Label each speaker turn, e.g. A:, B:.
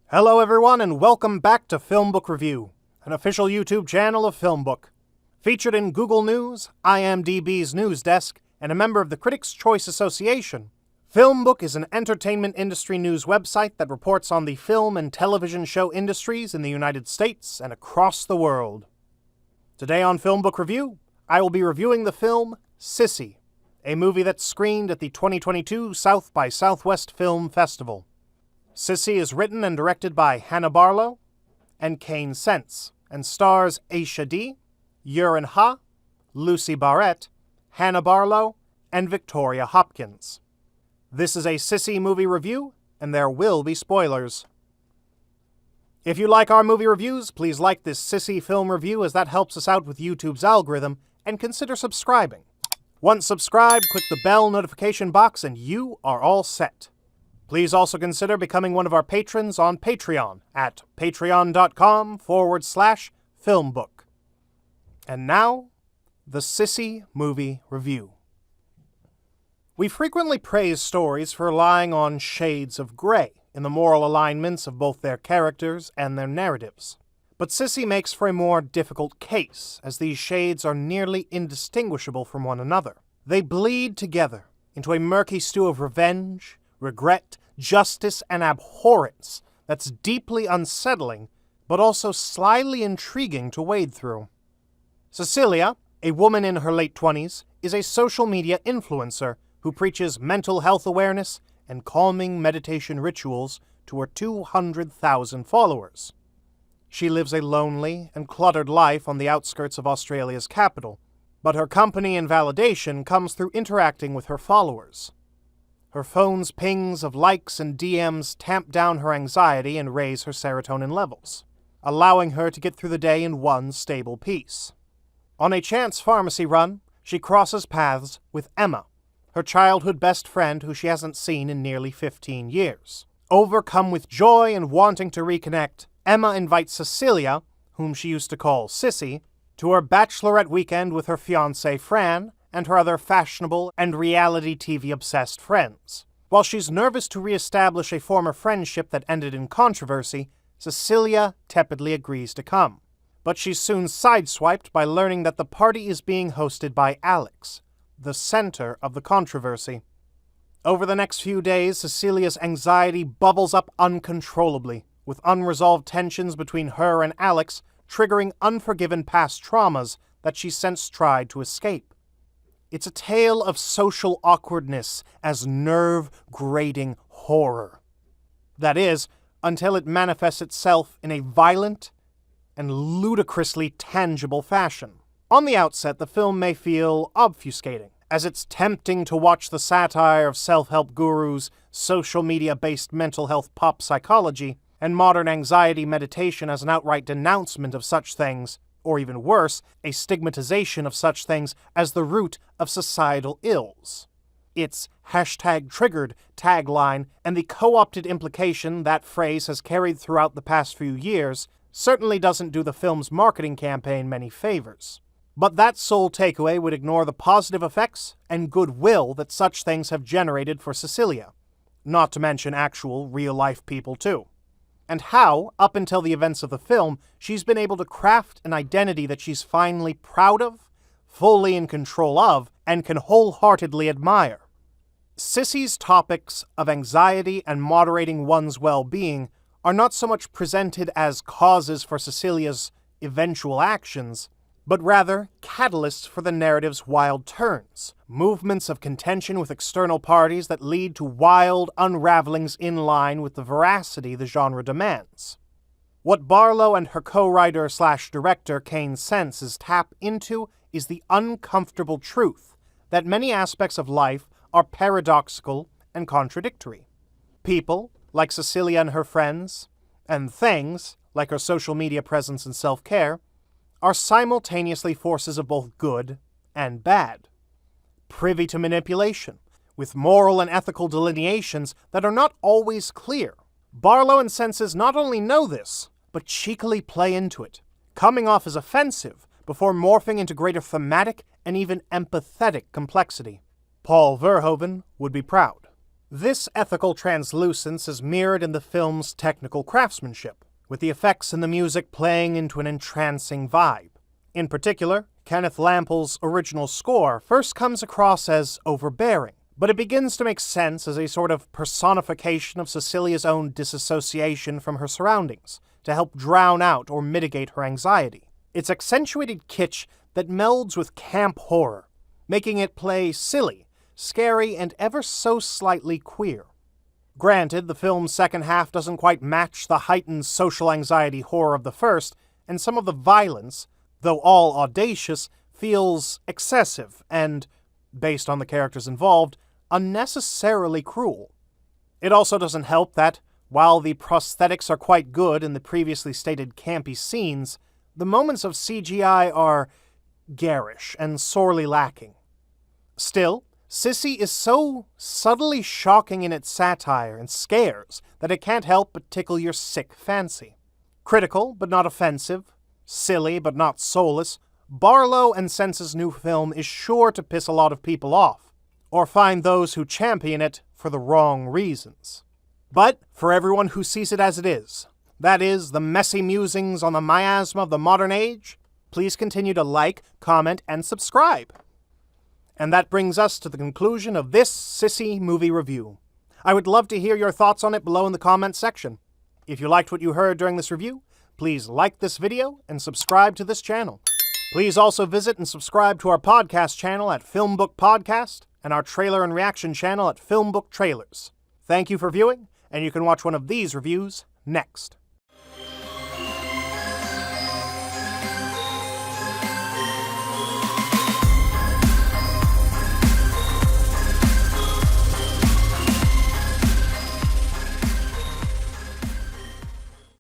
A: Hello everyone and welcome back to FilmBook Review, an official YouTube channel of FilmBook. Featured in Google News, IMDb's news desk, and a member of the Critics' Choice Association, FilmBook is an entertainment industry news website that reports on the film and television show industries in the United States and across the world. Today on FilmBook Review, I will be reviewing the film Sissy, a movie that screened at the 2022 South by Southwest Film Festival. Sissy is written and directed by Hannah Barlow and Kane Sense, and stars Aisha D., Yurin Ha, Lucy Barrett, Hannah Barlow, and Victoria Hopkins. This is a Sissy movie review, and there will be spoilers. If you like our movie reviews, please like this Sissy film review as that helps us out with YouTube's algorithm, and consider subscribing. Once subscribed, click the bell notification box and you are all set. Please also consider becoming one of our patrons on Patreon at patreon.com/filmbook. And now, the Sissy movie review. We frequently praise stories for relying on shades of gray in the moral alignments of both their characters and their narratives. But Sissy makes for a more difficult case, as these shades are nearly indistinguishable from one another. They bleed together into a murky stew of revenge, regret, justice, and abhorrence that's deeply unsettling, but also slyly intriguing to wade through. Cecilia, a woman in her late 20s, is a social media influencer who preaches mental health awareness and calming meditation rituals to her 200,000 followers. She lives a lonely and cluttered life on the outskirts of Australia's capital, but her company and validation comes through interacting with her followers. Her phone's pings of likes and DMs tamp down her anxiety and raise her serotonin levels, allowing her to get through the day in one stable peace. On a chance pharmacy run, she crosses paths with Emma, her childhood best friend who she hasn't seen in nearly 15 years. Overcome with joy and wanting to reconnect, Emma invites Cecilia, whom she used to call Sissy, to her bachelorette weekend with her fiancé Fran and her other fashionable and reality TV-obsessed friends. While she's nervous to re-establish a former friendship that ended in controversy, Cecilia tepidly agrees to come. But she's soon sideswiped by learning that the party is being hosted by Alex, the center of the controversy. Over the next few days, Cecilia's anxiety bubbles up uncontrollably, with unresolved tensions between her and Alex triggering unforgiven past traumas that she since tried to escape. It's a tale of social awkwardness as nerve-grating horror. That is, until it manifests itself in a violent and ludicrously tangible fashion. On the outset, the film may feel obfuscating, as it's tempting to watch the satire of self-help gurus, social media-based mental health pop psychology, and modern anxiety meditation as an outright denouncement of such things, or even worse, a stigmatization of such things as the root of societal ills. Its #triggered tagline and the co-opted implication that phrase has carried throughout the past few years certainly doesn't do the film's marketing campaign many favors. But that sole takeaway would ignore the positive effects and goodwill that such things have generated for Cecilia, not to mention actual, real-life people too. And how, up until the events of the film, she's been able to craft an identity that she's finally proud of, fully in control of, and can wholeheartedly admire. Sissy's topics of anxiety and moderating one's well-being are not so much presented as causes for Cecilia's eventual actions, but rather catalysts for the narrative's wild turns, movements of contention with external parties that lead to wild unravelings in line with the veracity the genre demands. What Barlow and her co-writer/director Kane Sense tap into is the uncomfortable truth that many aspects of life are paradoxical and contradictory. People, like Cecilia and her friends, and things, like her social media presence and self-care, are simultaneously forces of both good and bad, privy to manipulation, with moral and ethical delineations that are not always clear. Barlow and Senses not only know this, but cheekily play into it, coming off as offensive before morphing into greater thematic and even empathetic complexity. Paul Verhoeven would be proud. This ethical translucence is mirrored in the film's technical craftsmanship, with the effects and the music playing into an entrancing vibe. In particular, Kenneth Lample's original score first comes across as overbearing, but it begins to make sense as a sort of personification of Cecilia's own disassociation from her surroundings, to help drown out or mitigate her anxiety. It's accentuated kitsch that melds with camp horror, making it play silly, scary, and ever so slightly queer. Granted, the film's second half doesn't quite match the heightened social anxiety horror of the first, and some of the violence, though all audacious, feels excessive and, based on the characters involved, unnecessarily cruel. It also doesn't help that, while the prosthetics are quite good in the previously stated campy scenes, the moments of CGI are garish and sorely lacking. Still, Sissy is so subtly shocking in its satire and scares that it can't help but tickle your sick fancy. Critical but not offensive, silly but not soulless, Barlow and Sense's new film is sure to piss a lot of people off, or find those who champion it for the wrong reasons. But for everyone who sees it as it is, that is, the messy musings on the miasma of the modern age, please continue to like, comment, and subscribe. And that brings us to the conclusion of this Sissy movie review. I would love to hear your thoughts on it below in the comments section. If you liked what you heard during this review, please like this video and subscribe to this channel. Please also visit and subscribe to our podcast channel at FilmBook Podcast and our trailer and reaction channel at FilmBook Trailers. Thank you for viewing, and you can watch one of these reviews next.